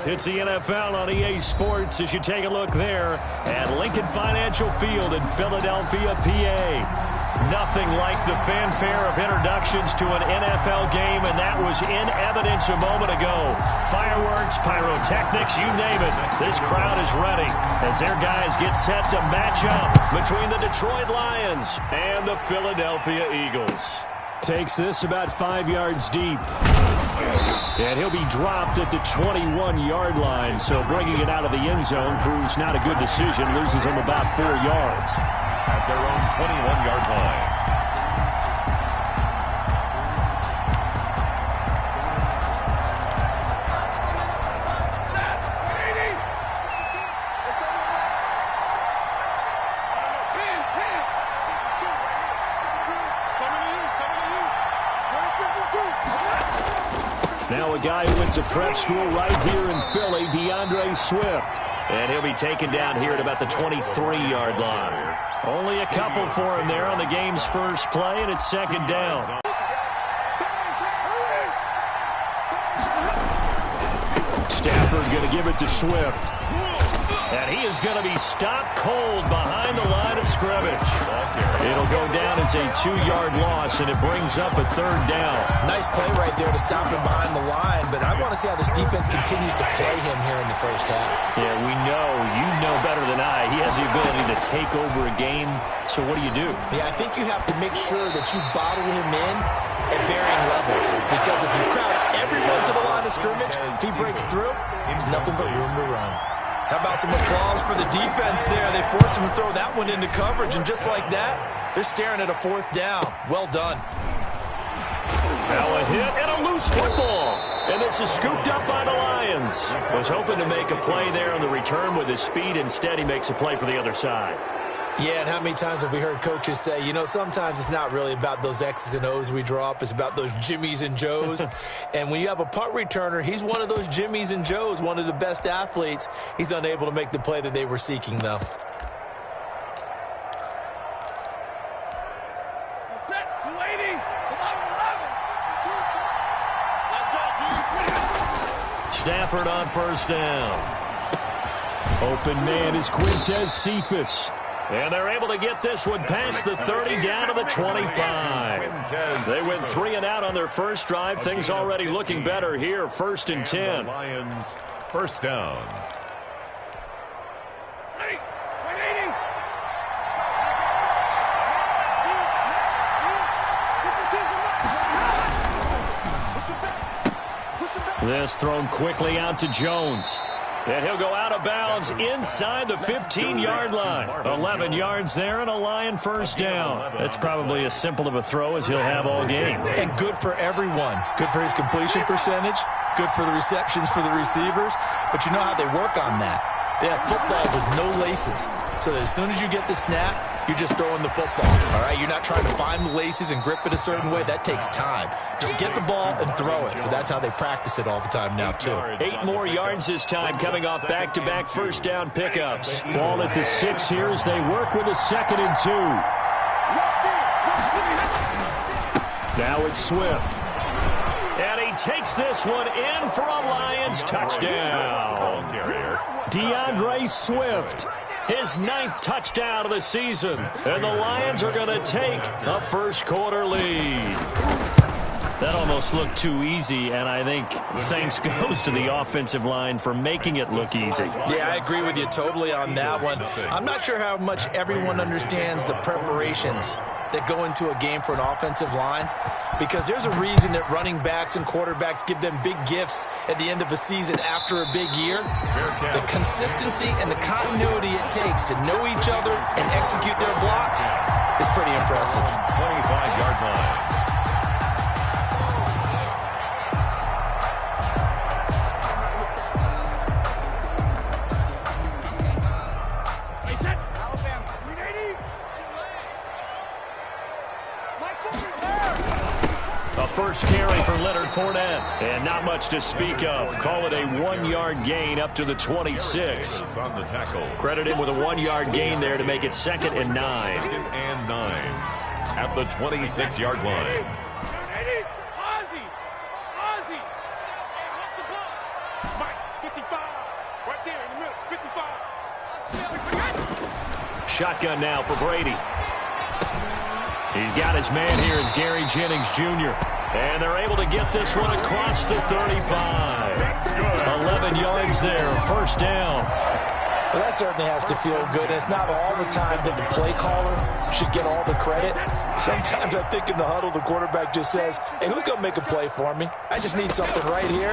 It's the NFL on EA Sports as you take a look there at Lincoln Financial Field in Philadelphia, PA. Nothing like the fanfare of introductions to an NFL game, and that was in evidence a moment ago. Fireworks, pyrotechnics, you name it. This crowd is ready as their guys get set to match up between the Detroit Lions and the Philadelphia Eagles. Takes this about 5 yards deep. And he'll be dropped at the 21-yard line, so bringing it out of the end zone proves not a good decision. Loses him about 4 yards. At their own 21-yard line. Now a guy who went to prep school right here in Philly, Swift. And he'll be taken down here at about the 23-yard line. Only a couple for him there on the game's first play, and it's second down. Stafford going to give it to Swift. And he is going to be stopped cold behind the line of scrimmage. It'll go down as a 2-yard loss, and it brings up a third down. Nice play right there to stop him behind the line, but I want to see how this defense continues to play him here in the first half. Yeah, we know. You know better than I. He has the ability to take over a game, so what do you do? Yeah, I think you have to make sure that you bottle him in at varying levels, because if you crowd everyone to the line of scrimmage, if he breaks through, there's nothing but room to run. How about some applause for the defense there? They forced him to throw that one into coverage, and just like that, they're staring at a fourth down. Well done. Now a hit and a loose football. And this is scooped up by the Lions. Was hoping to make a play there on the return with his speed. Instead, he makes a play for the other side. Yeah, and how many times have we heard coaches say, you know, sometimes it's not really about those X's and O's we draw up. It's about those Jimmies and Joes. And when you have a punt returner, he's one of those Jimmies and Joes, one of the best athletes. He's unable to make the play that they were seeking, though. Stafford on first down. Open man is Quintez Cephas. And they're able to get this one past the 30 down to the 25. They went 3 and out on their first drive. Things already looking better here. First and 10. Lions first down. This thrown quickly out to Jones. And he'll go out of bounds inside the 15-yard line. 11 yards there and a Lion first down. That's probably as simple of a throw as he'll have all game. And good for everyone. Good for his completion percentage. Good for the receptions for the receivers. But you know how they work on that. They have footballs with no laces. So that as soon as you get the snap, you're just throwing the football. All right, you're not trying to find the laces and grip it a certain way. That takes time. Just get the ball and throw it. So that's how they practice it all the time now, too. 8 more yards this time, coming off back-to-back first down pickups. Ball at the 6 here as they work with a 2nd and 2. Now it's Swift. And he takes this one in for a Lions touchdown. Swift, his 9th touchdown of the season. And the Lions are going to take a first-quarter lead. That almost looked too easy, and I think thanks goes to the offensive line for making it look easy. Yeah, I agree with you totally on that one. I'm not sure how much everyone understands the preparations that go into a game for an offensive line, because there's a reason that running backs and quarterbacks give them big gifts at the end of a season after a big year. The consistency and the continuity it takes to know each other and execute their blocks is pretty impressive. 25-yard line. First carry for Leonard Fournette. And not much to speak of. Call it a 1-yard gain up to the 26. On the tackle. Credit him with a 1-yard gain there to make it 2nd and 9. 2nd and 9 at the 26-yard line. shotgun now for Brady. He's got his man here as Gary Jennings Jr. And they're able to get this one across the 35. 11 yards there, first down. Well, that certainly has to feel good. It's not all the time that the play caller should get all the credit. Sometimes I think in the huddle, the quarterback just says, hey, who's going to make a play for me? I just need something right here.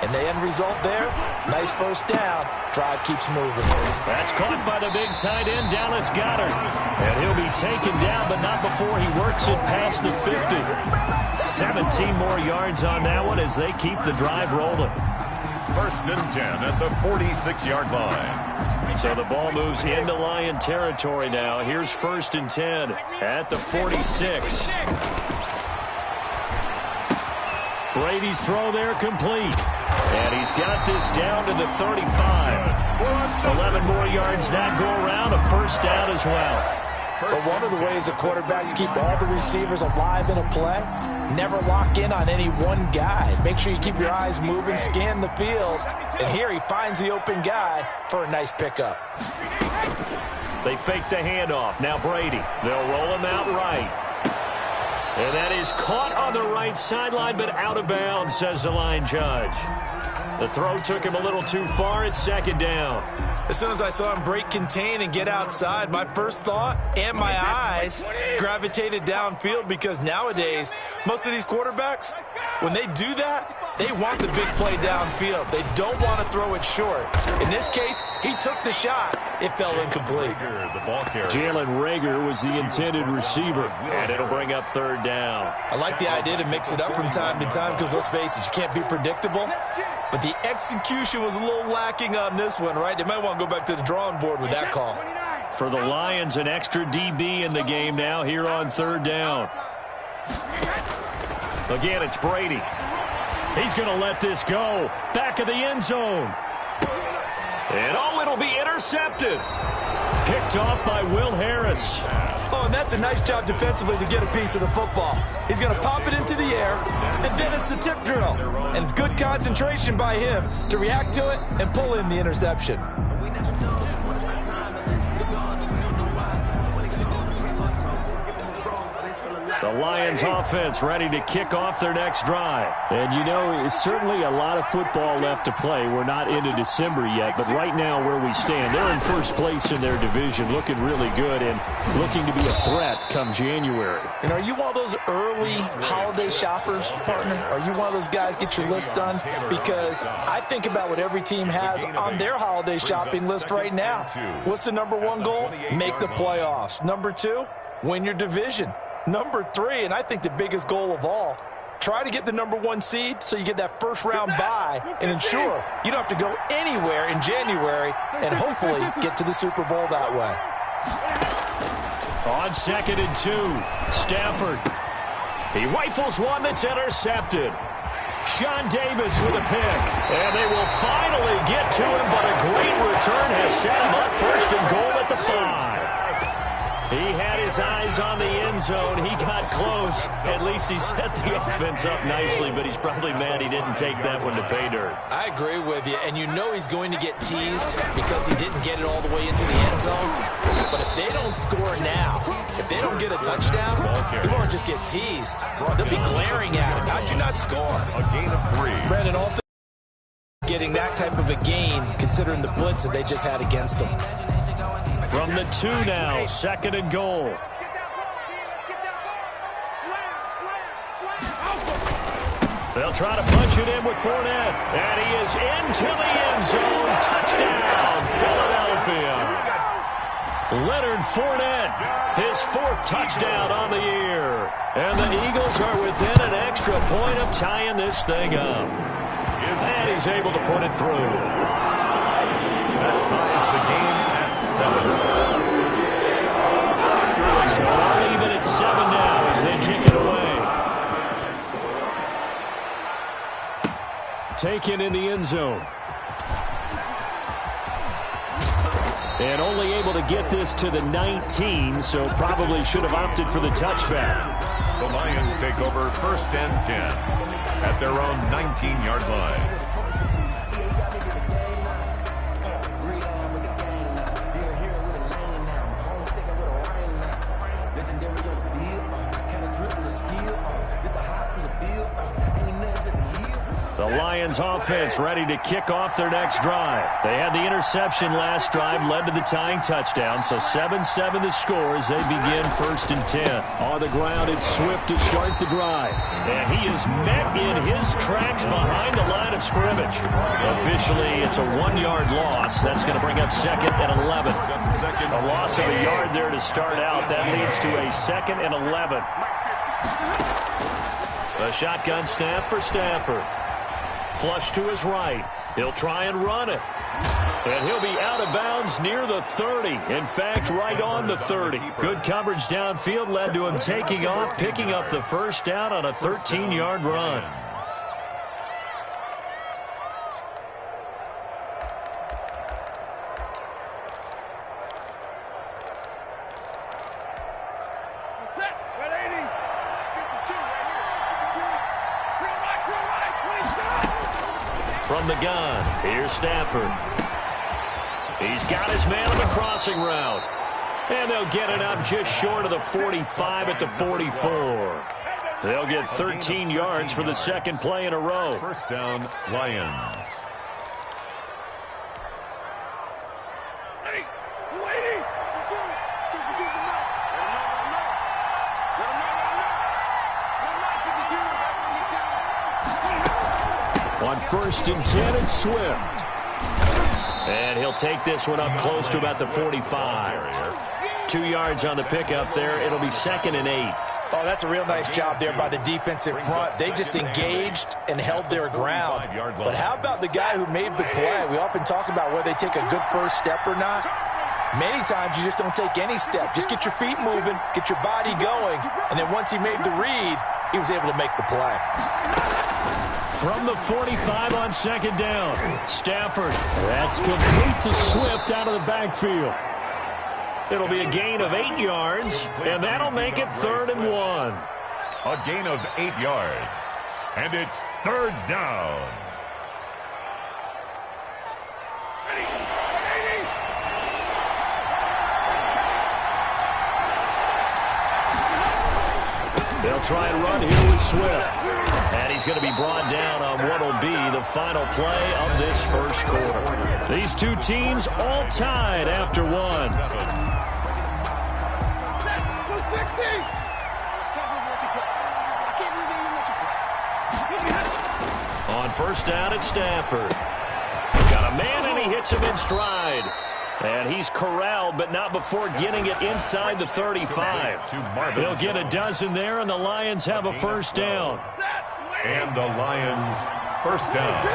And the end result there, nice first down. Drive keeps moving. That's caught by the big tight end, Dallas Goedert. And he'll be taken down, but not before he works it past the 50. 17 more yards on that one as they keep the drive rolling. First and 10 at the 46-yard line. So the ball moves into Lion territory now. Here's first and 10 at the 46. Brady's throw there complete. And he's got this down to the 35. 11 more yards that go around, a first down as well. But one of the ways the quarterbacks keep all the receivers alive in a play, never lock in on any one guy. Make sure you keep your eyes moving, scan the field. And here he finds the open guy for a nice pickup. They fake the handoff. Now Brady. They'll roll him out right. And that is caught on the right sideline, but out of bounds, says the line judge. The throw took him a little too far. It's second down. As soon as I saw him break contain and get outside, my first thought and my eyes gravitated downfield, because nowadays, most of these quarterbacks, when they do that, they want the big play downfield. They don't want to throw it short. In this case, he took the shot. It fell incomplete. Jalen Reagor was the intended receiver, and it'll bring up third down. I like the idea to mix it up from time to time because, let's face it, you can't be predictable. But the execution was a little lacking on this one, right? They might want to go back to the drawing board with that call. For the Lions, an extra DB in the game now here on third down. Again, it's Brady. He's going to let this go. Back of the end zone. And, it'll be intercepted. Picked off by Will Harris. Oh, and that's a nice job defensively to get a piece of the football. He's going to pop it into the air, and then it's the tip drill. And good concentration by him to react to it and pull in the interception. The Lions offense ready to kick off their next drive. And you know, it's certainly a lot of football left to play. We're not into December yet, but right now where we stand, they're in first place in their division, looking really good and looking to be a threat come January. And are you one of those early holiday shoppers, partner? Are you one of those guys get your list done? Because I think about what every team has on their holiday shopping list right now. What's the number one goal? Make the playoffs. Number two, win your division. Number three, and I think the biggest goal of all, try to get the number one seed so you get that first round bye and ensure you don't have to go anywhere in January and hopefully get to the Super Bowl that way. On 2nd and 2, Stafford. He rifles one that's intercepted. Sean Davis with a pick. And they will finally get to him, but a great return has set him up first and goal at the 5. He had his eyes on the end zone. He got close. At least he set the offense up nicely, but he's probably mad he didn't take that one to pay dirt. I agree with you, and you know he's going to get teased because he didn't get it all the way into the end zone. But if they don't score now, if they don't get a touchdown, he won't just get teased. They'll be glaring at him. How'd you not score? A gain of 3. Brandon, all getting that type of a gain, considering the blitz that they just had against them. From the 2 now, 2nd and goal. They'll try to punch it in with Fournette. And he is into the end zone. Touchdown, Philadelphia. Leonard Fournette, his 4th touchdown on the year. And the Eagles are within an extra point of tying this thing up. And he's able to put it through. That ties the game at 7. So we're even at 7 now as they kick it away. Taken in the end zone. And only able to get this to the 19, so probably should have opted for the touchback. The Lions take over 1st and 10 at their own 19-yard line. The Lions offense ready to kick off their next drive. They had the interception last drive, led to the tying touchdown, so 7-7 the score as they begin 1st and 10. On the ground, it's Swift to start the drive. And he is met in his tracks behind the line of scrimmage. Officially, it's a 1-yard loss. That's going to bring up 2nd and 11. A loss of a yard there to start out. That leads to a 2nd and 11. A shotgun snap for Stafford. Flush to his right. He'll try and run it. And he'll be out of bounds near the 30. In fact, right on the 30. Good coverage downfield led to him taking off, picking up the first down on a 13-yard run. From the gun, here's Stafford. He's got his man on the crossing route. And they'll get it up just short of the 45 at the 44. They'll get 13 yards for the second play in a row. First down, Lions. On 1st and 10, it's Swift. And he'll take this one up close to about the 45. 2 yards on the pickup there. It'll be 2nd and 8. Oh, that's a real nice job there by the defensive front. They just engaged and held their ground. But how about the guy who made the play? We often talk about whether they take a good first step or not. Many times you just don't take any step. Just get your feet moving, get your body going, and then once he made the read, he was able to make the play. From the 45 on 2nd down, Stafford. That's complete to Swift out of the backfield. It'll be a gain of 8 yards, and that'll make it 3rd and 1. A gain of 8 yards. And it's 3rd down. They'll try and run here with Swift. And he's going to be brought down on what will be the final play of this first quarter. These two teams all tied after one. On 1st down, it's Stafford. Got a man, and he hits him in stride. And he's corralled, but not before getting it inside the 35. They'll get a dozen there, and the Lions have a first down. And the Lions first down.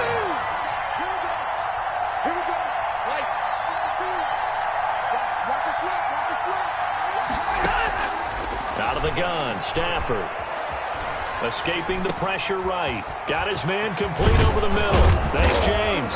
Out of the gun, Stafford. Escaping the pressure right. Got his man complete over the middle. That's James.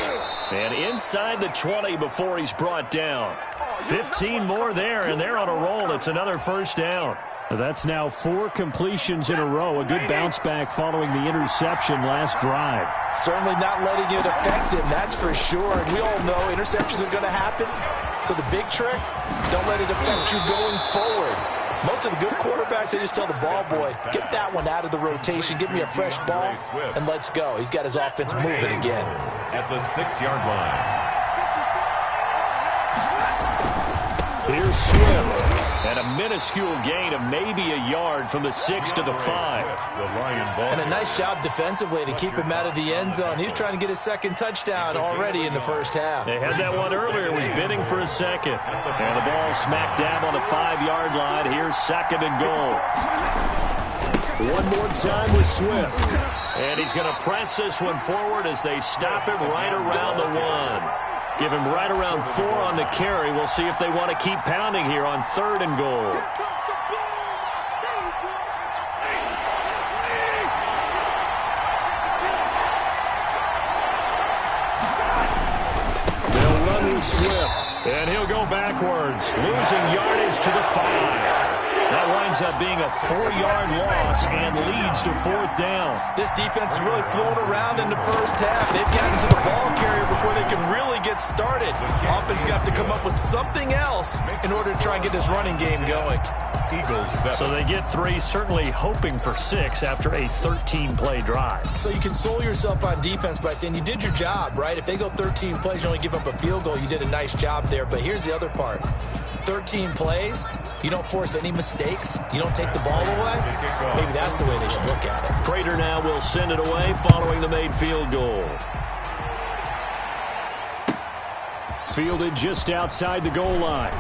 And inside the 20 before he's brought down. 15 more there, and they're on a roll. It's another first down. That's now 4 completions in a row. A good bounce back following the interception last drive. Certainly not letting it affect him, that's for sure. And we all know interceptions are going to happen. So the big trick, don't let it affect you going forward. Most of the good quarterbacks, they just tell the ball boy, get that one out of the rotation, give me a fresh ball, and let's go. He's got his offense moving again. At the 6-yard line. Here's Swift. And a minuscule gain of maybe a yard from the 6 to the 5. And a nice job defensively to keep him out of the end zone. He's trying to get his second touchdown already in the first half. They had that one earlier, was bidding for a second. And the ball smack dab on the 5-yard line. Here's 2nd and goal. One more time with Swift. And he's going to press this one forward as they stop him right around the 1. Give him right around 4 on the carry. We'll see if they want to keep pounding here on 3rd and goal. They'll run with Swift, and he'll go backwards, losing yardage to the 5. That winds up being a 4-yard loss and leads to 4th down. This defense is really flown around in the first half. They've gotten to the ball carrier before they can really get started. Offense got to come up with something else in order to try and get this running game going. Eagles 7. So they get 3, certainly hoping for 6 after a 13-play drive. So you console yourself on defense by saying you did your job, right? If they go 13 plays, you only give up a field goal, you did a nice job there. But here's the other part. 13 plays, you don't force any mistakes, you don't take the ball away. Maybe that's the way they should look at it. Prater now will send it away following the made field goal. Fielded just outside the goal line.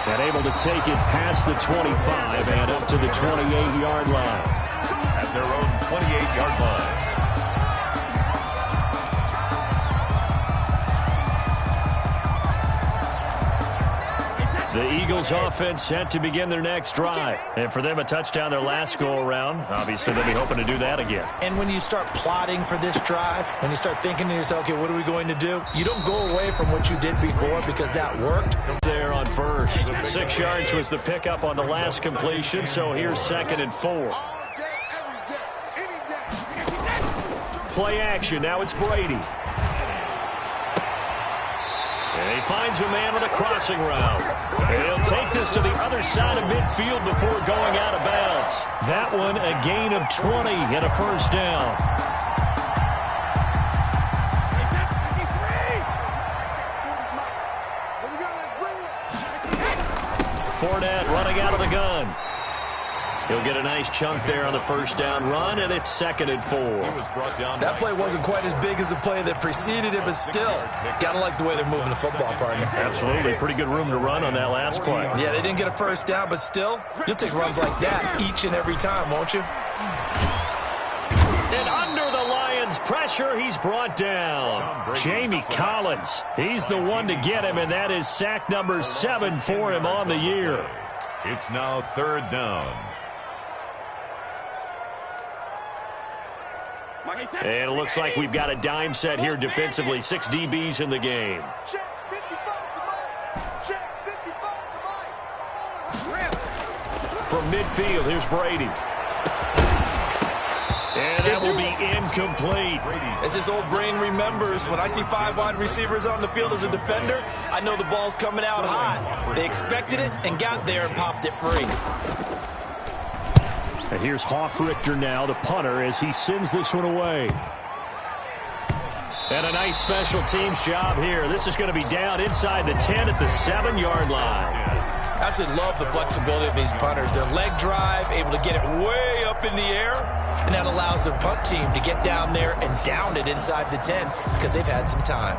And able to take it past the 25 and up to the 28-yard line. At their own 28-yard line. The Eagles offense set to begin their next drive. And for them, a touchdown their last go-around. Obviously, they'll be hoping to do that again. And when you start plotting for this drive, when you start thinking to yourself, okay, what are we going to do? You don't go away from what you did before because that worked. There on first. 6 yards was the pickup on the last completion, so here's 2nd and 4. Play action. Now it's Brady. And he finds a man on a crossing route. And he'll take this to the other side of midfield before going out of bounds. That one a gain of 20 and a 1st down. Fournette running out of the gun. He'll get a nice chunk there on the 1st down run, and it's 2nd and 4. That play wasn't quite as big as the play that preceded it, but still, gotta like the way they're moving the football, partner. Absolutely. Pretty good room to run on that last play. Yeah, they didn't get a 1st down, but still, you'll take runs like that each and every time, won't you? And under the Lions' pressure, he's brought down. Jamie Collins, he's the one to get him, and that is sack number 7 for him on the year. It's now 3rd down. And it looks like we've got a dime set here defensively. 6 DBs in the game. From midfield, here's Brady. And that will be incomplete. As this old brain remembers, when I see 5 wide receivers on the field as a defender, I know the ball's coming out hot. They expected it and got there and popped it free. And here's Hoffrichter now, the punter, as he sends this one away. And a nice special teams job here. This is going to be down inside the 10 at the 7-yard line. I absolutely love the flexibility of these punters. Their leg drive, able to get it way up in the air, and that allows the punt team to get down there and down it inside the 10 because they've had some time.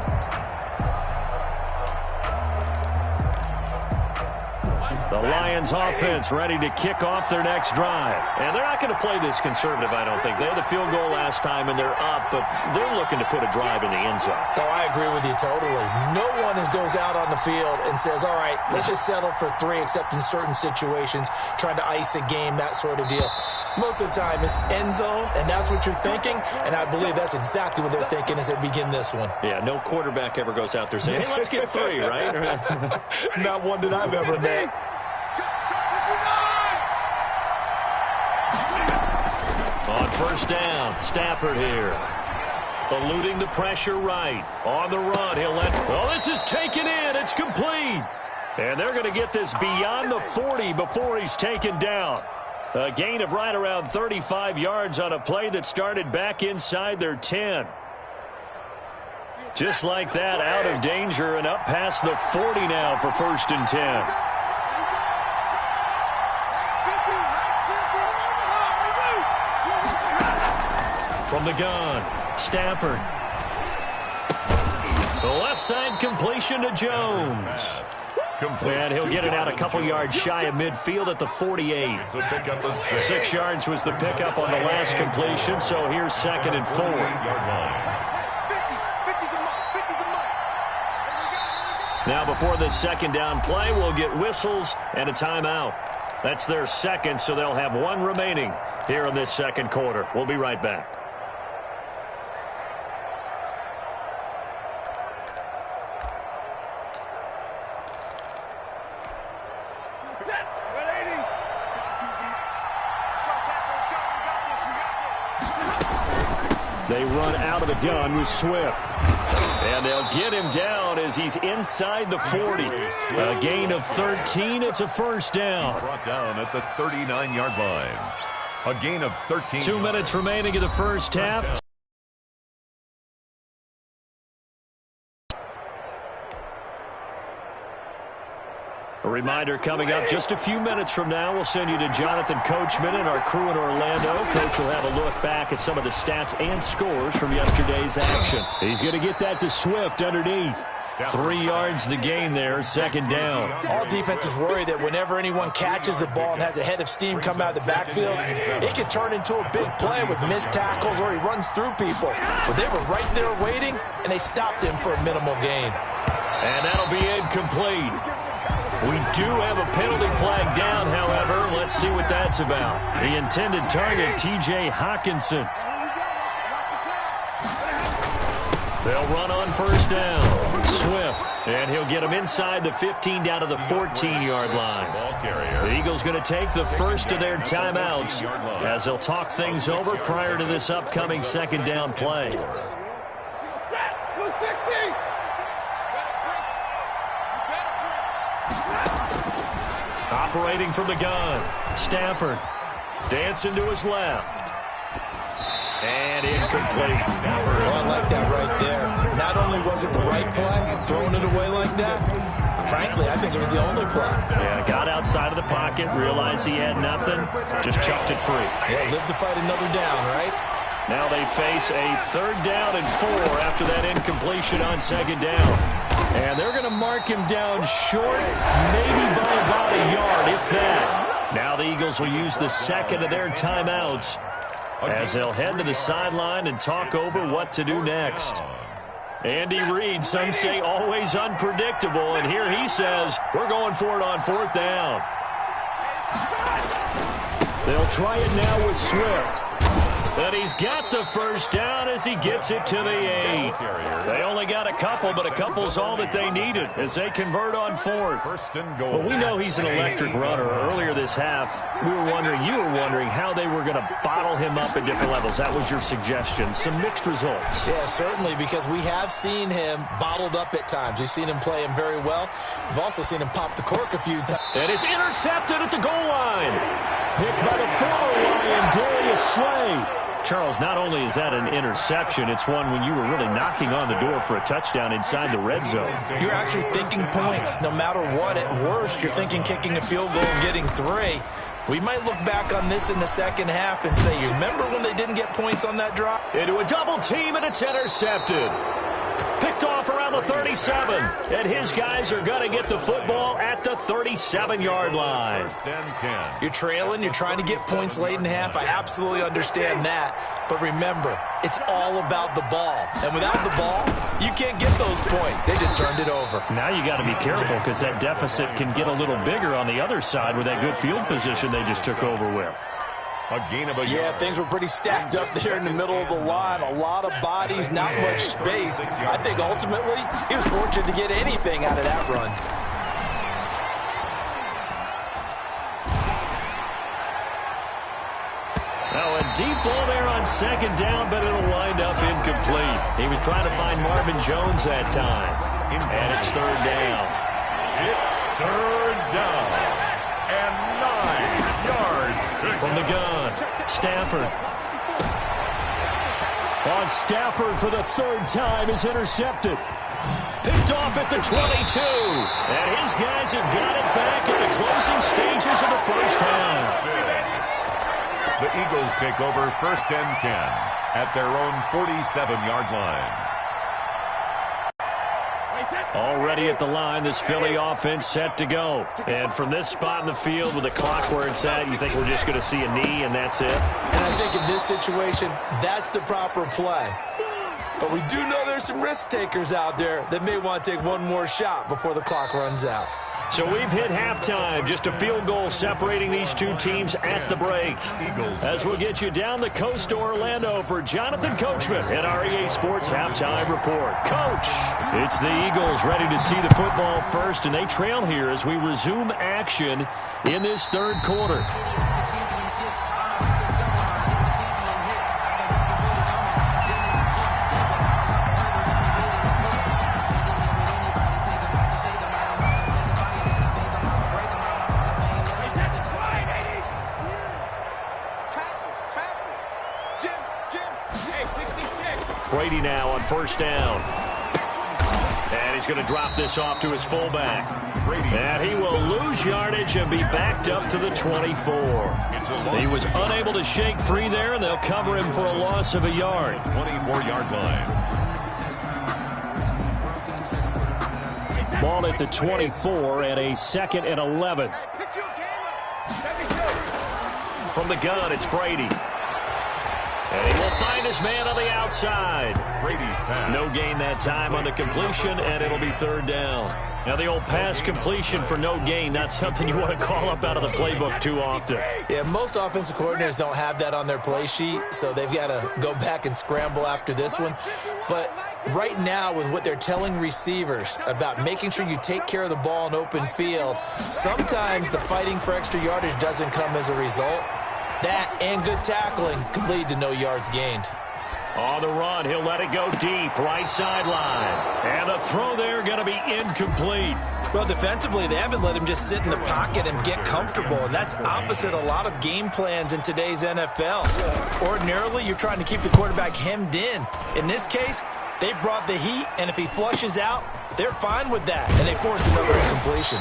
The Lions offense ready to kick off their next drive. And they're not going to play this conservative, I don't think. They had the field goal last time, and they're up, but they're looking to put a drive in the end zone. Oh, I agree with you totally. No one goes out on the field and says, all right, let's just settle for 3, except in certain situations, trying to ice a game, that sort of deal. Most of the time, it's end zone, and that's what you're thinking, and I believe that's exactly what they're thinking as they begin this one. Yeah, no quarterback ever goes out there saying, hey, let's get 3, right? Not one that I've ever met. On 1st down, Stafford here. Eluding the pressure right. On the run, he'll let... Oh, this is taken in. It's complete. And they're going to get this beyond the 40 before he's taken down. A gain of right around 35 yards on a play that started back inside their 10. Just like that, out of danger and up past the 40 now for 1st and 10. From the gun, Stafford. The left side completion to Jones. And he'll get it out a couple yards shy of midfield at the 48. 6 yards was the pickup on the last completion, so here's 2nd and 4. Now before the 2nd down play, we'll get whistles and a timeout. That's their 2nd, so they'll have 1 remaining here in this 2nd quarter. We'll be right back. They run out of the gun with Swift. And they'll get him down as he's inside the 40. A gain of 13. It's a first down. Brought down at the 39-yard line. A gain of 13. 2 minutes remaining in the first half. A reminder coming up just a few minutes from now, we'll send you to Jonathan Coachman and our crew in Orlando. Coach will have a look back at some of the stats and scores from yesterday's action. He's going to get that to Swift underneath. 3 yards the gain there, second down. All defenses worry that whenever anyone catches the ball and has a head of steam come out of the backfield, it can turn into a big play with missed tackles or he runs through people. But they were right there waiting, and they stopped him for a minimal gain. And that'll be incomplete. We do have a penalty flag down, however. Let's see what that's about. The intended target, T.J. Hawkinson. They'll run on first down. Swift, and he'll get him inside the 15 down to the 14-yard line. The Eagles going to take the first of their timeouts as they'll talk things over prior to this upcoming second down play. Operating from the gun, Stafford dancing to his left. And incomplete. Oh, I like that right there. Not only was it the right play, throwing it away like that, frankly, I think it was the only play. Yeah, got outside of the pocket, realized he had nothing, just chucked it free. Yeah, live to fight another down, right? Now they face a 3rd down and 4 after that incompletion on second down. And they're going to mark him down short, maybe by about a yard, if that. Now the Eagles will use the second of their timeouts as they'll head to the sideline and talk over what to do next. Andy Reid, some say always unpredictable, and here he says, we're going for it on 4th down. They'll try it now with Swift. And he's got the first down as he gets it to the 8. They only got a couple, but a couple's all that they needed as they convert on 4th. Well, we know he's an electric runner. Earlier this half, you were wondering how they were going to bottle him up at different levels. That was your suggestion. Some mixed results. Yeah, certainly, because we have seen him bottled up at times. We've seen him play him very well. We've also seen him pop the cork a few times. And it's intercepted at the goal line. Picked by the former Lion, Darius Slay. Charles, not only is that an interception, it's one when you were really knocking on the door for a touchdown inside the red zone. You're actually thinking points. No matter what, at worst, you're thinking kicking a field goal and getting 3. We might look back on this in the second half and say, you remember when they didn't get points on that drop? Into a double team, and it's intercepted. Picked off around the 37, and his guys are going to get the football at the 37-yard line. You're trailing, you're trying to get points late in half. I absolutely understand that. But remember, it's all about the ball. And without the ball, you can't get those points. They just turned it over. Now you got to be careful because that deficit can get a little bigger on the other side with that good field position they just took over with. Yeah, things were pretty stacked up there in the middle of the line. A lot of bodies, not much space. I think ultimately he was fortunate to get anything out of that run. Now a deep ball there on second down, but it'll wind up incomplete. He was trying to find Marvin Jones that time. And it's 3rd down. It's 3rd down. And 9 yards. From the gun, Stafford. On Stafford for the 3rd time is intercepted. Picked off at the 22. And his guys have got it back at the closing stages of the first half. The Eagles take over 1st and 10 at their own 47-yard line. Already at the line, this Philly offense set to go. And from this spot in the field with the clock where it's at, you think we're just going to see a knee and that's it? And I think in this situation, that's the proper play. But we do know there's some risk takers out there that may want to take one more shot before the clock runs out. So we've hit halftime. Just a field goal separating these two teams at the break. As we'll get you down the coast to Orlando for Jonathan Coachman at our EA Sports Halftime Report. Coach, it's the Eagles ready to see the football first, and they trail here as we resume action in this 3rd quarter. Brady now on first down. And he's going to drop this off to his fullback. And he will lose yardage and be backed up to the 24. He was unable to shake free there, and they'll cover him for a loss of a yard. 24-yard line. Ball at the 24 and a 2nd and 11. From the gun, it's Brady. And he will find his man on the outside. Brady's pass. No gain that time on the completion, and it'll be 3rd down. Now, the old pass completion for no gain, not something you want to call up out of the playbook too often. Yeah, most offensive coordinators don't have that on their play sheet, so they've got to go back and scramble after this one. But right now, with what they're telling receivers about making sure you take care of the ball in open field, sometimes the fighting for extra yardage doesn't come as a result. That and good tackling can lead to no yards gained. On the run, he'll let it go deep, right sideline. And the throw there going to be incomplete. Well, defensively, they haven't let him just sit in the pocket and get comfortable, and that's opposite a lot of game plans in today's NFL. Ordinarily, you're trying to keep the quarterback hemmed in. In this case, they brought the heat, and if he flushes out, they're fine with that, and they force another incompletion.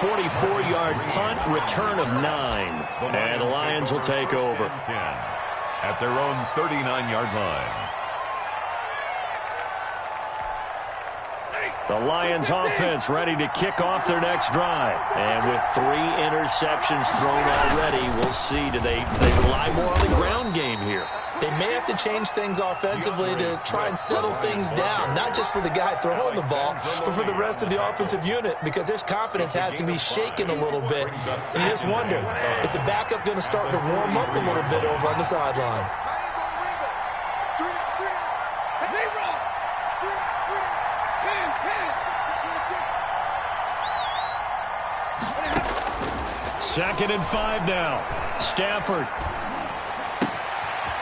44-yard punt, return of 9. And the Lions will take over. 10 at their own 39-yard line. The Lions offense ready to kick off their next drive. And with 3 interceptions thrown already, we'll see, do they rely more on the ground game here? They may have to change things offensively to try and settle things down, not just for the guy throwing the ball, but for the rest of the offensive unit, because their confidence has to be shaken a little bit. And you just wonder, is the backup going to start to warm up a little bit over on the sideline? Second and 5 now. Stafford.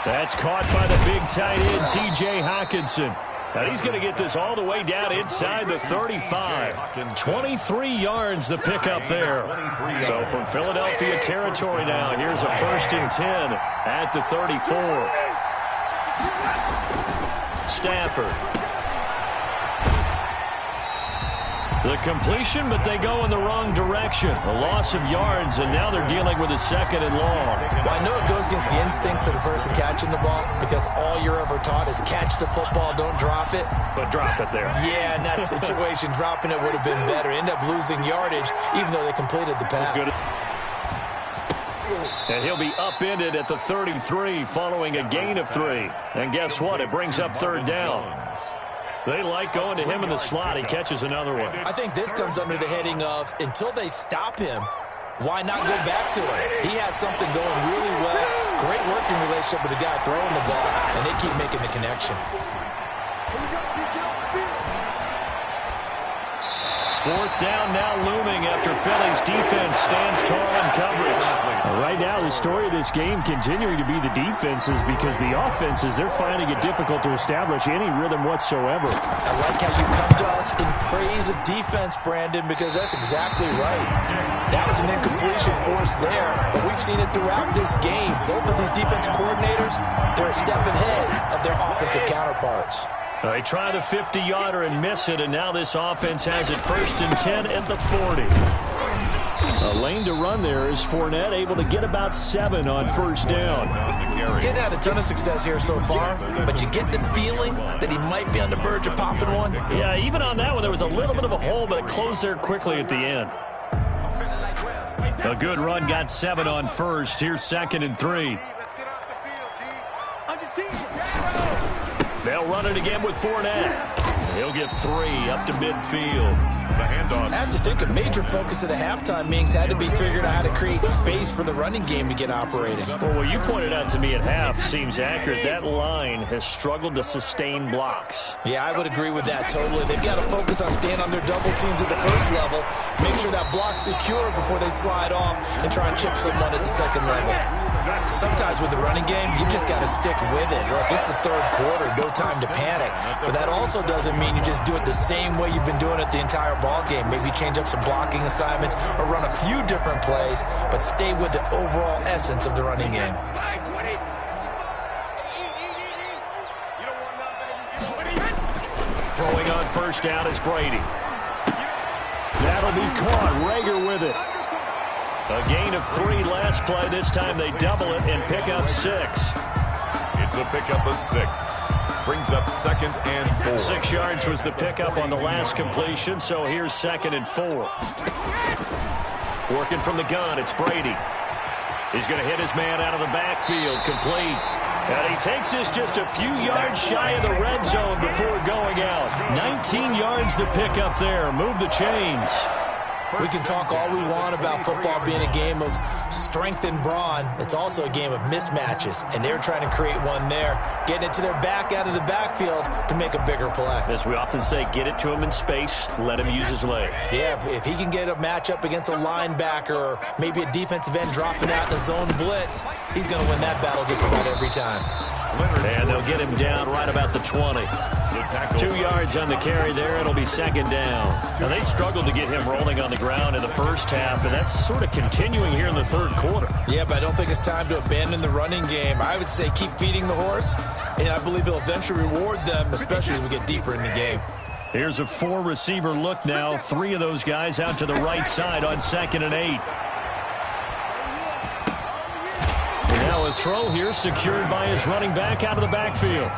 That's caught by the big tight end, T.J. Hockenson. And he's going to get this all the way down inside the 35. 23 yards the pickup there. So from Philadelphia territory now, here's a 1st and 10 at the 34. Stafford. The completion, but they go in the wrong direction. A loss of yards, and now they're dealing with a 2nd and long. Well, I know it goes against the instincts of the person catching the ball, because all you're ever taught is catch the football, don't drop it. But drop it there. Yeah, in that situation, dropping it would have been better. End up losing yardage, even though they completed the pass. And he'll be upended at the 33 following a gain of 3. And guess what? It brings up 3rd down. They like going to him in the slot. He catches another one. I think this comes under the heading of, until they stop him, why not go back to it? He has something going really well. Great working relationship with the guy throwing the ball, and they keep making the connection. 4th down now looming after Philly's defense stands tall in coverage. Right now, the story of this game continuing to be the defenses, because the offenses, they're finding it difficult to establish any rhythm whatsoever. I like how you come to us in praise of defense, Brandon, because that's exactly right. That was an incompletion force there, but we've seen it throughout this game. Both of these defense coordinators, they're a step ahead of their offensive counterparts. They try the 50-yarder and miss it, and now this offense has it 1st and 10 at the 40. A lane to run there is Fournette, able to get about 7 on 1st down. Getting had a ton of success here so far, but you get the feeling that he might be on the verge of popping one. Yeah, even on that one, there was a little bit of a hole, but it closed there quickly at the end. A good run, got 7 on 1st. Here's 2nd and 3. They'll run it again with Fournette. He'll get 3 up to midfield. The handoff. I have to think a major focus of the halftime meetings had to be figuring out how to create space for the running game to get operating. Well, what you pointed out to me at half seems accurate. That line has struggled to sustain blocks. Yeah, I would agree with that totally. They've got to focus on staying on their double teams at the first level, make sure that block's secure before they slide off and try and chip someone at the second level. Sometimes with the running game, you just got to stick with it. Look, it's the 3rd quarter, no time to panic. But that also doesn't mean you just do it the same way you've been doing it the entire ball game. Maybe change up some blocking assignments or run a few different plays, but stay with the overall essence of the running game. Throwing on first down is Brady. That'll be caught. Rager with it. A gain of 3 last play. This time they double it and pick up 6. It's a pickup of 6. Brings up 2nd and 4. 6 yards was the pickup on the last completion, so here's 2nd and 4. Working from the gun, it's Brady. He's going to hit his man out of the backfield, complete. And he takes this just a few yards shy of the red zone before going out. 19 yards the pickup there. Move the chains. We can talk all we want about football being a game of strength and brawn. It's also a game of mismatches, and they're trying to create one there, getting it to their back out of the backfield to make a bigger play. As we often say, get it to him in space, let him use his leg. Yeah, if he can get a matchup against a linebacker or maybe a defensive end dropping out in a zone blitz, he's going to win that battle just about every time. And they'll get him down right about the 20. 2 yards on the carry there. It'll be 2nd down. Now, they struggled to get him rolling on the ground in the first half, and that's sort of continuing here in the third quarter. Yeah, but I don't think it's time to abandon the running game. I would say keep feeding the horse, and I believe he'll eventually reward them, especially as we get deeper in the game. Here's a 4-receiver look now. 3 of those guys out to the right side on 2nd and 8. Now a throw here secured by his running back out of the backfield.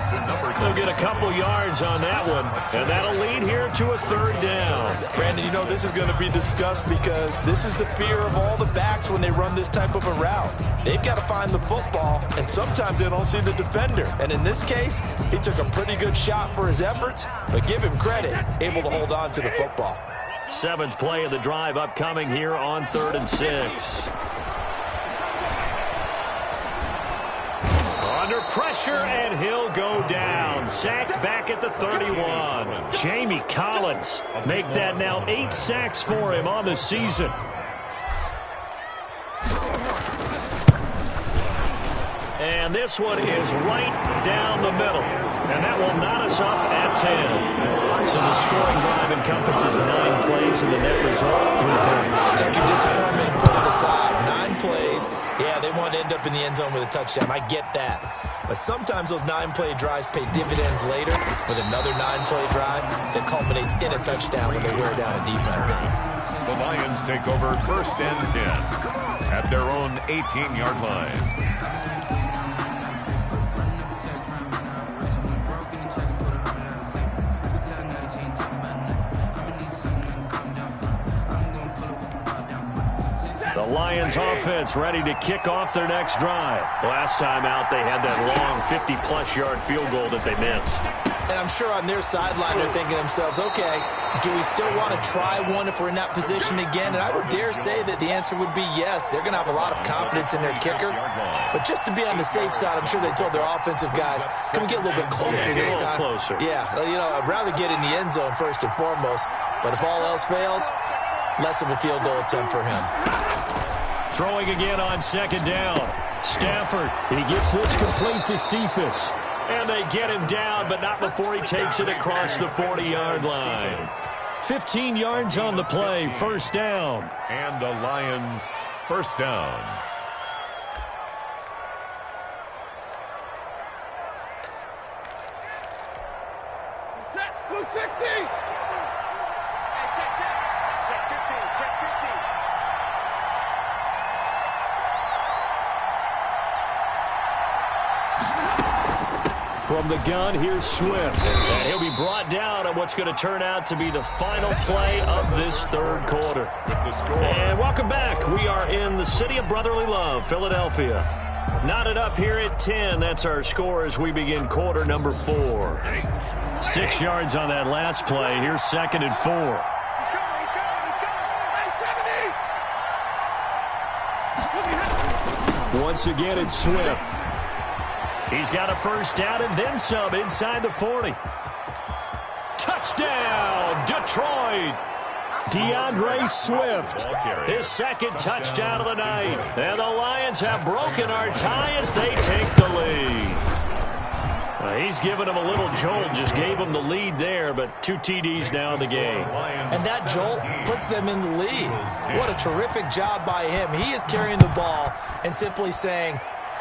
He'll get a couple yards on that one, and that'll lead here to a 3rd down. Brandon, you know this is going to be discussed because this is the fear of all the backs when they run this type of a route. They've got to find the football, and sometimes they don't see the defender. And in this case, he took a pretty good shot for his efforts, but give him credit, able to hold on to the football. 7th play of the drive upcoming here on 3rd and 6. Under pressure, and he'll go down. Sacked back at the 31. Jamie Collins make that now 8 sacks for him on the season. And this one is right down the middle. And that will knot us up at 10. So the scoring drive encompasses 9 plays, and the net result, 3 points. Take your disappointment and put it aside. 9 plays. Yeah, they want to end up in the end zone with a touchdown. I get that. But sometimes those 9-play drives pay dividends later with another 9-play drive that culminates in a touchdown when they wear down a defense. The Lions take over 1st and 10 at their own 18-yard line. The Lions offense ready to kick off their next drive. Last time out, they had that long 50-plus yard field goal that they missed. And I'm sure on their sideline they're thinking to themselves, okay, do we still want to try one if we're in that position again? And I would dare say that the answer would be yes. They're going to have a lot of confidence in their kicker. But just to be on the safe side, I'm sure they told their offensive guys, can we get a little bit closer this time? Closer. Yeah, you know, I'd rather get in the end zone first and foremost. But if all else fails, less of a field goal attempt for him. Throwing again on 2nd down. Stafford. He gets this complete to Cephas. And they get him down, but not before he takes it across the 40-yard line. 15 yards on the play, 1st down. And the Lions 1st down. Blue 50! From the gun, here's Swift. And he'll be brought down on what's going to turn out to be the final play of this 3rd quarter. And welcome back. We are in the city of brotherly love, Philadelphia. Knotted up here at 10. That's our score as we begin quarter number 4. 6 yards on that last play. Here's 2nd and 4. Once again, it's Swift. He's got a 1st down and then some inside the 40. Touchdown, Detroit. DeAndre Swift. His 2nd touchdown of the night. And the Lions have broken our tie as they take the lead. He's given him a little jolt, just gave him the lead there, but 2 TDs now in the game. And that jolt puts them in the lead. What a terrific job by him. He is carrying the ball and simply saying,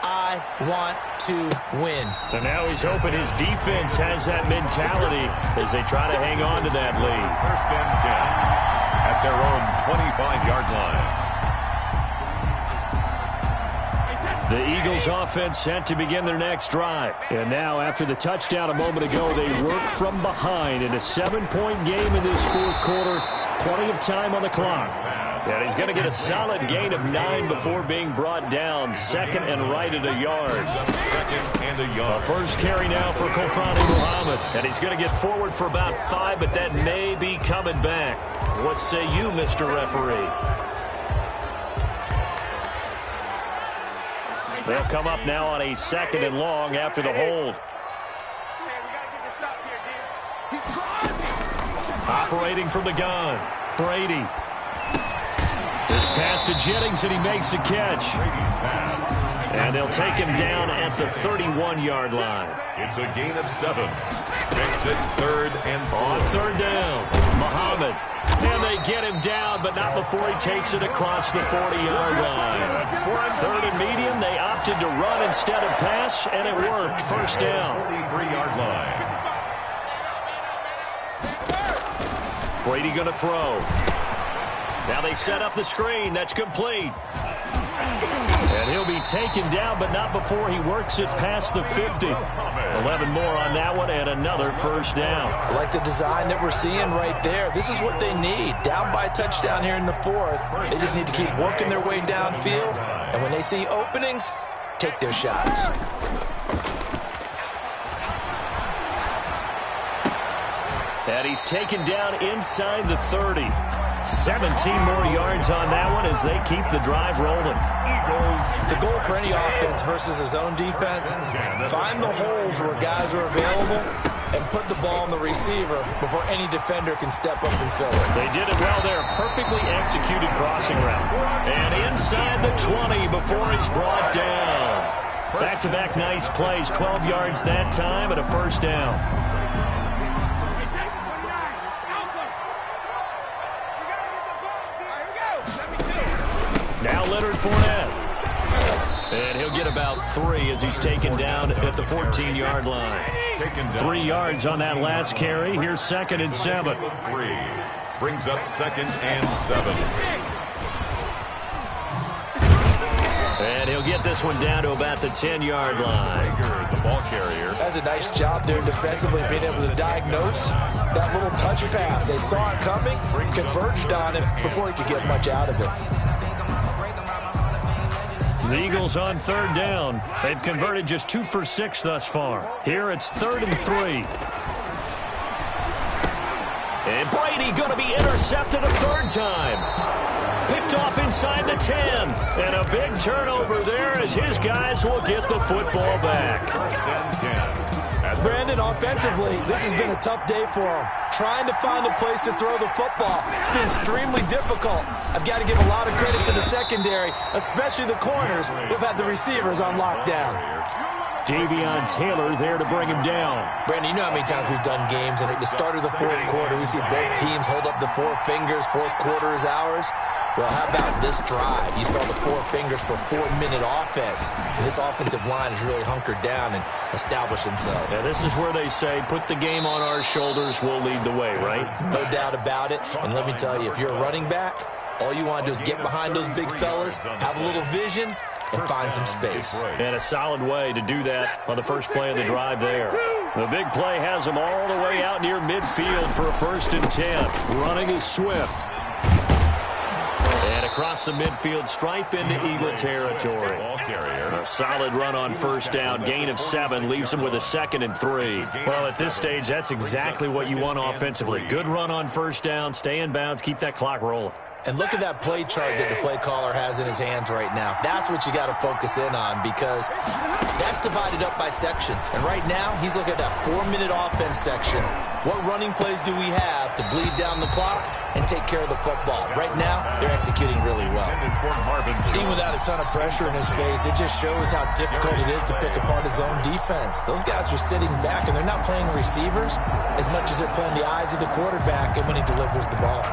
I want to win. And now he's hoping his defense has that mentality as they try to hang on to that lead. First and 10 at their own 25-yard line. The Eagles offense set to begin their next drive. And now, after the touchdown a moment ago, they work from behind in a 7-point game in this fourth quarter. Plenty of time on the clock. And he's going to get a solid gain of 9 before being brought down. Second and right at a yard. Second and a yard. First carry now for Kofani Muhammad. And he's going to get forward for about 5, but that may be coming back. What say you, Mr. Referee? They'll come up now on a second and long after the hold. Operating from the gun, Brady. This pass to Jennings, and he makes the catch. And they'll take him down at the 31-yard line. It's a gain of 7. Makes it third and 4. On third down, Muhammad. And they get him down, but not before he takes it across the 40-yard line. Third and medium, they opted to run instead of pass, and it worked. First down. 43-yard line. Brady going to throw. Now they set up the screen. That's complete. And he'll be taken down, but not before he works it past the 50. 11 more on that one, and another first down. I like the design that we're seeing right there. This is what they need. Down by a touchdown here in the fourth. They just need to keep working their way downfield. And when they see openings, take their shots. And he's taken down inside the 30. 17 more yards on that one as they keep the drive rolling. The goal for any offense versus a zone defense, find the holes where guys are available and put the ball on the receiver before any defender can step up and fill it. They did it well there. Perfectly executed crossing route. And inside the 20 before he's brought down. Back-to-back nice plays. 12 yards that time and a first down. Now Leonard Fournette. And he'll get about 3 as he's taken down at the 14-yard line. 3 yards on that last carry. Here's second and 7. 3 brings up second and 7. And he'll get this one down to about the 10-yard line. The ball carrier. That's a nice job there defensively, being able to diagnose that little touch pass. They saw it coming, converged on it before he could get much out of it. The Eagles on third down. They've converted just 2 for 6 thus far. Here it's 3rd and 3. And Brady going to be intercepted a third time. Picked off inside the 10. And a big turnover there as his guys will get the football back. First and 10. Brandon, offensively, this has been a tough day for him. Trying to find a place to throw the football. It's been extremely difficult. I've got to give a lot of credit to the secondary, especially the corners who've had the receivers on lockdown. Davion Taylor there to bring him down. Brandon, you know how many times we've done games, and at the start of the fourth quarter, we see both teams hold up the 4 fingers, fourth quarter is ours. Well, how about this drive? You saw the 4 fingers for a 4-minute offense, and this offensive line has really hunkered down and established themselves. Yeah, this is where they say, put the game on our shoulders, we'll lead the way, right? No doubt about it, and let me tell you, if you're a running back, all you want to do is get behind those big fellas, have a little vision, and find some space. And a solid way to do that on the first play of the drive there. The big play has them all the way out near midfield for a 1st and 10. Running is Swift. And across the midfield stripe into Eagle territory. A solid run on first down. Gain of 7 leaves them with a 2nd and 3. Well, at this stage, that's exactly what you want offensively. Good run on first down. Stay in bounds. Keep that clock rolling. And look at that play chart that the play caller has in his hands right now. That's what you got to focus in on because that's divided up by sections. And right now, he's looking at that 4-minute offense section. What running plays do we have to bleed down the clock and take care of the football? Right now, they're executing really well. Even without a ton of pressure in his face, it just shows how difficult it is to pick apart his own defense. Those guys are sitting back, and they're not playing receivers as much as they're playing the eyes of the quarterback and when he delivers the ball.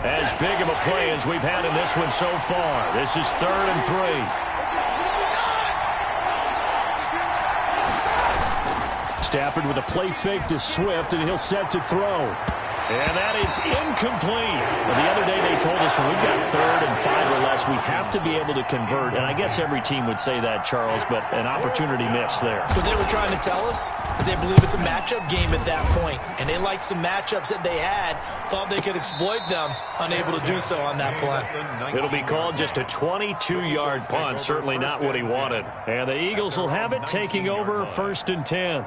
As big of a play as we've had in this one so far. This is 3rd and 3. Stafford with a play fake to Swift, and he'll set to throw. And that is incomplete. Well, the other day they told us when we've got 3rd and 5 or less, we have to be able to convert. And I guess every team would say that, Charles, but an opportunity missed there. What they were trying to tell us is they believe it's a matchup game at that point. And they liked some matchups that they had, thought they could exploit them, unable to do so on that play. It'll be called just a 22-yard punt, certainly not what he wanted. And the Eagles will have it, taking over 1st and 10.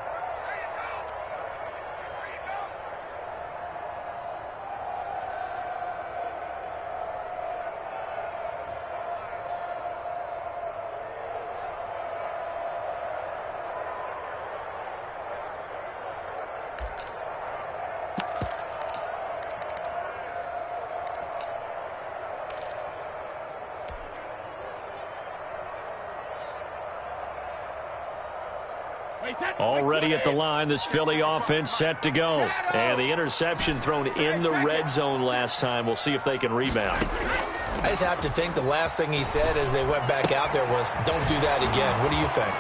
Already at the line, this Philly offense set to go. And the interception thrown in the red zone last time. We'll see if they can rebound. I just have to think the last thing he said as they went back out there was, don't do that again. What do you think?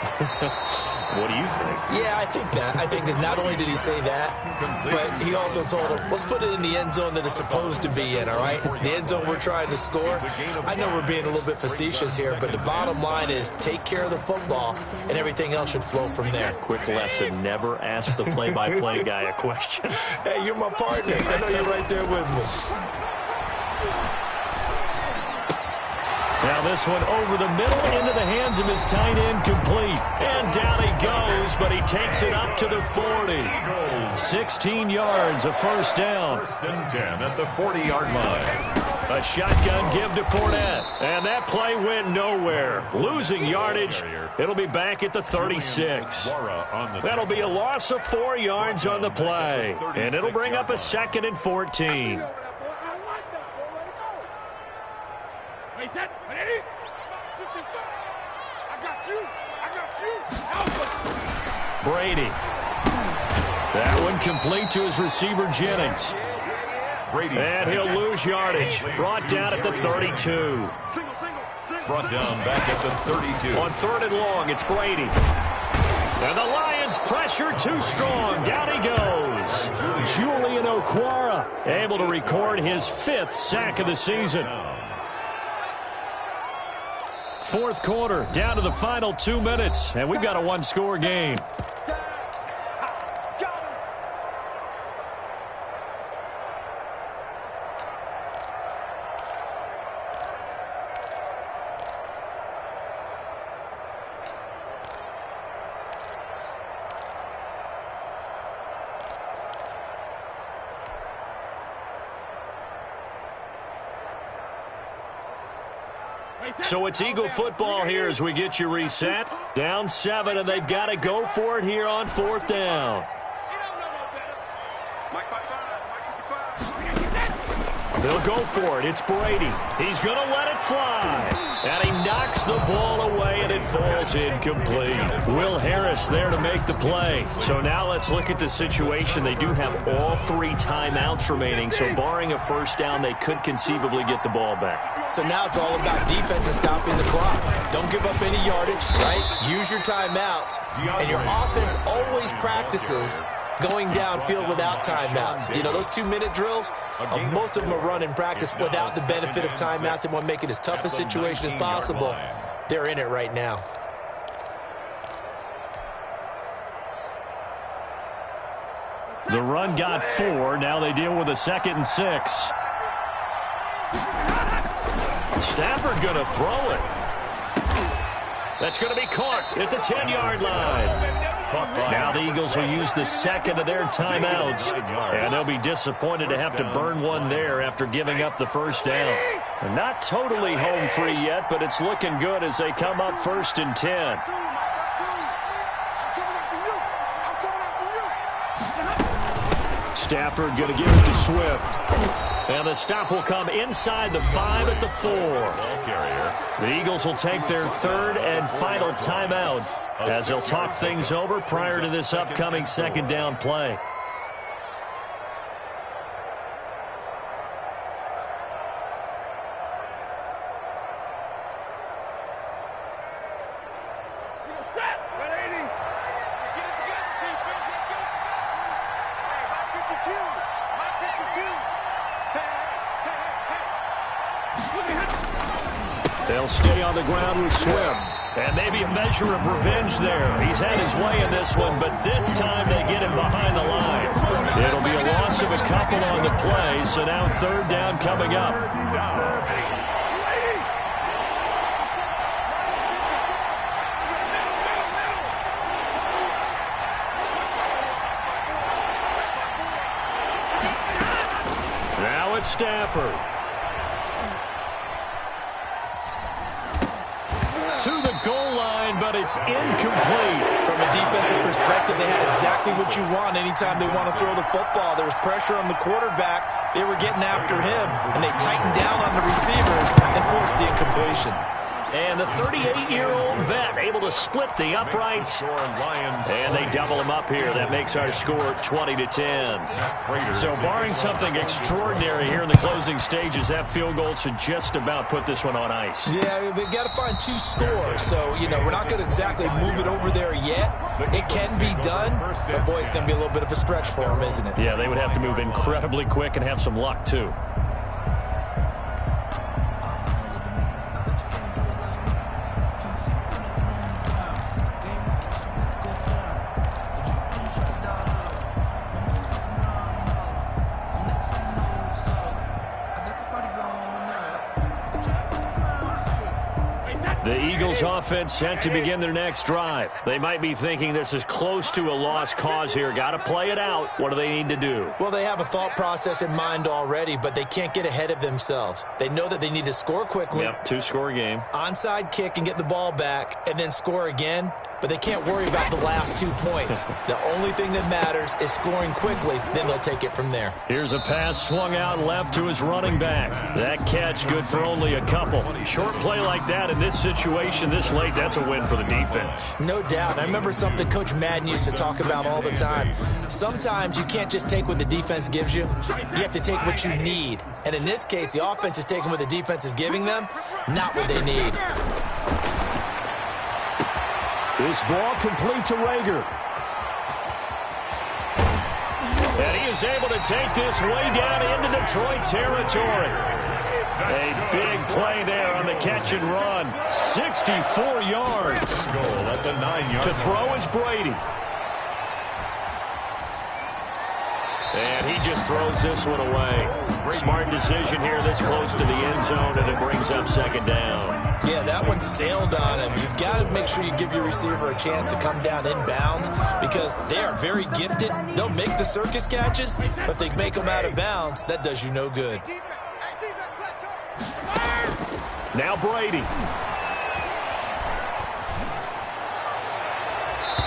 What do you think? Yeah, I think that. I think that not only did he say that, but he also told him, let's put it in the end zone that it's supposed to be in, all right? The end zone we're trying to score. I know we're being a little bit facetious here, but the bottom line is take care of the football, and everything else should flow from there. Quick lesson, never ask the play-by-play guy a question. Hey, you're my partner. I know you're right there with me. Now this one over the middle into the hands of his tight end, complete. And down he goes, but he takes it up to the 40. 16 yards, a 1st down. 1st and 10 at the 40-yard line. A shotgun give to Fournette. And that play went nowhere. Losing yardage. It'll be back at the 36. That'll be a loss of 4 yards on the play. And it'll bring up a 2nd and 14. Brady. That one complete to his receiver, Jennings. And he'll lose yardage. Brought down at the 32. Brought down back at the 32. On 3rd and long, it's Brady. And the Lions pressure too strong. Down he goes. Julian Okwara able to record his 5th sack of the season. 4th quarter, down to the final 2 minutes, and we've got a 1-score game. So it's Eagle football here as we get you reset. Down 7, and they've got to go for it here on 4th down. They'll go for it. It's Brady. He's going to let it fly. And he knocks the ball away, and it falls incomplete. Will Harris there to make the play. So now let's look at the situation. They do have all 3 timeouts remaining, so barring a 1st down, they could conceivably get the ball back. So now it's all about defense and stopping the clock. Don't give up any yardage, right? Use your timeouts. And your offense always practices going downfield without timeouts. You know, those 2-minute drills, most of them are run in practice without the benefit of timeouts. They want to make it as tough a situation as possible. They're in it right now. The run got 4. Now they deal with a 2nd and 6. Stafford going to throw it. That's going to be caught at the 10-yard line. Now the Eagles will use the 2nd of their timeouts, and they'll be disappointed to have to burn one there after giving up the 1st down. They're not totally home free yet, but it's looking good as they come up 1st and 10. Stafford going to give it to Swift. And the stop will come inside the 5 at the 4. The Eagles will take their 3rd and final timeout as they'll talk things over prior to this upcoming 2nd down play. They'll stay on the ground with Swift. And maybe a measure of revenge there. He's had his way in this one, but this time they get him behind the line. It'll be a loss of a couple on the play, so now third down coming up. Now it's Stafford. To the goal line, but it's incomplete. From a defensive perspective, they had exactly what you want anytime they want to throw the football. There was pressure on the quarterback. They were getting after him, and they tightened down on the receivers and forced the incompletion. And the 38-year-old vet able to split the uprights. And they double him up here. That makes our score 20-10. So barring something extraordinary here in the closing stages, that field goal should just about put this one on ice. Yeah, we got to find 2 scores. So, we're not going to exactly move it over there yet. It can be done, but boy, it's going to be a little bit of a stretch for them, isn't it? Yeah, they would have to move incredibly quick and have some luck, too. The Eagles offense set to begin their next drive. They might be thinking this is close to a lost cause here. Got to play it out. What do they need to do? Well, they have a thought process in mind already, but they can't get ahead of themselves. They know that they need to score quickly. Yep, 2-score game. Onside kick and get the ball back and then score again. But they can't worry about the last 2 points. The only thing that matters is scoring quickly. Then they'll take it from there. Here's a pass swung out left to his running back. That catch good for only a couple. Short play like that in this situation this late, that's a win for the defense. No doubt. I remember something Coach Madden used to talk about all the time. Sometimes you can't just take what the defense gives you. You have to take what you need. And in this case, the offense is taking what the defense is giving them, not what they need. This ball complete to Rager. And he is able to take this way down into Detroit territory. A big play there on the catch and run. 64 yards. Goal at the 9-yard to throw is Brady. And he just throws this one away. Smart decision here this close to the end zone, and it brings up second down. Yeah, that one sailed on him. You've got to make sure you give your receiver a chance to come down inbounds because they are very gifted. They'll make the circus catches, but if they make them out of bounds, that does you no good. Now Brady.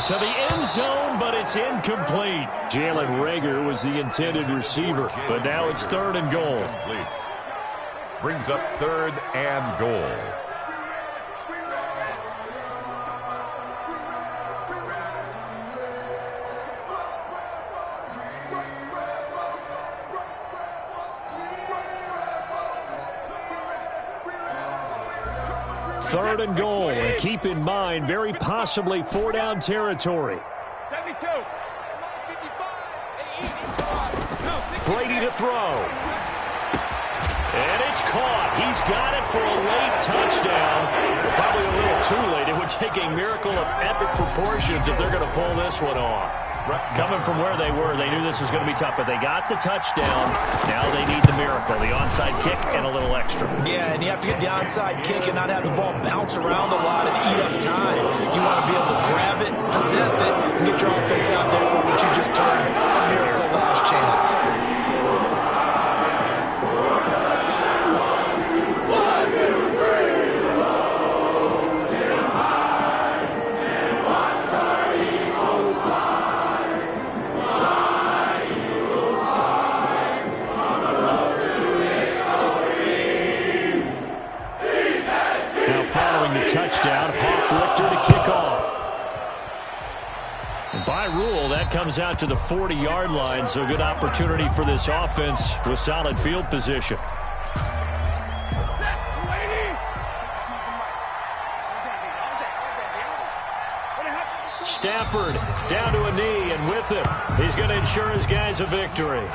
To the end zone, but it's incomplete. Jalen Rager was the intended receiver, but now it's 3rd and goal. Brings up 3rd and goal. Third and goal, and keep in mind, very possibly 4-down territory. 72. Brady to throw. And it's caught. He's got it for a late touchdown. Probably a little too late. It would take a miracle of epic proportions if they're going to pull this one off. Coming from where they were, they knew this was going to be tough, but they got the touchdown. Now they need the miracle, the onside kick and a little extra. Yeah, and you have to get the onside kick and not have the ball bounce around a lot and eat up time. You want to be able to grab it, possess it, and get your offense out there for what you just termed a miracle last chance. Touchdown, Hoff Richter to kick off. And by rule, that comes out to the 40-yard line, so good opportunity for this offense with solid field position. Stafford down to a knee, and with him, he's going to ensure his guys a victory.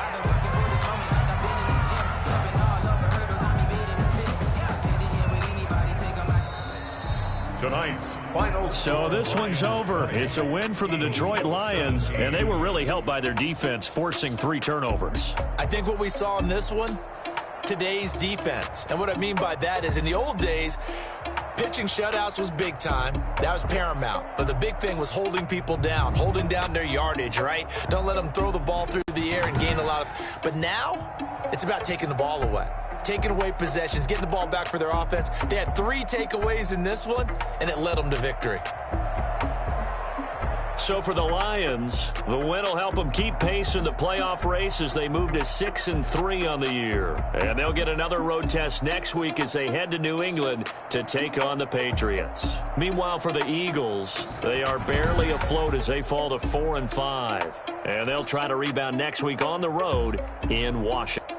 tonight's final. So this one's over. It's a win for the Detroit Lions, and they were really helped by their defense, forcing 3 turnovers. I think what we saw in this one, today's defense. And what I mean by that is in the old days, pitching shutouts was big time. That was paramount. But the big thing was holding people down, holding down their yardage, right? Don't let them throw the ball through the air and gain a lot of... But now, it's about taking the ball away. Taking away possessions, getting the ball back for their offense. They had 3 takeaways in this one, and it led them to victory. So for the Lions, the win will help them keep pace in the playoff race as they move to 6-3 on the year. And they'll get another road test next week as they head to New England to take on the Patriots. Meanwhile, for the Eagles, they are barely afloat as they fall to 4-5. And they'll try to rebound next week on the road in Washington.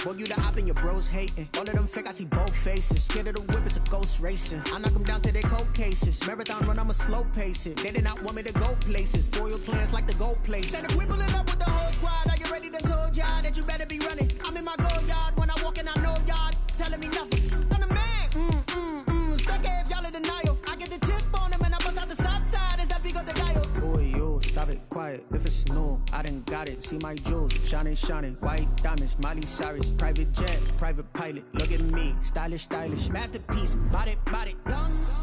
Boy, you the op and your bros hating. All of them fake, I see both faces. Scared of the whip, it's a ghost racing. I knock them down to their cold cases. Marathon run, I'ma slow pace it. They did not want me to go places. Foil plans like the gold place. Said if we pulling up with the whole squad, are you ready to told y'all that you better be running? I'm in my go yard. When I walk in, I know y'all telling me nothing. I'm the man. Suck it if y'all in denial. I get the chip on them and I bust out the south side. Is that big of the guy? Boy, yo, stop it, quiet. If it's new, I done got it. See my jewels, shining, shining. White diamonds, Miley Cyrus. Private jet, private pilot. Look at me, stylish, stylish. Masterpiece, body, young.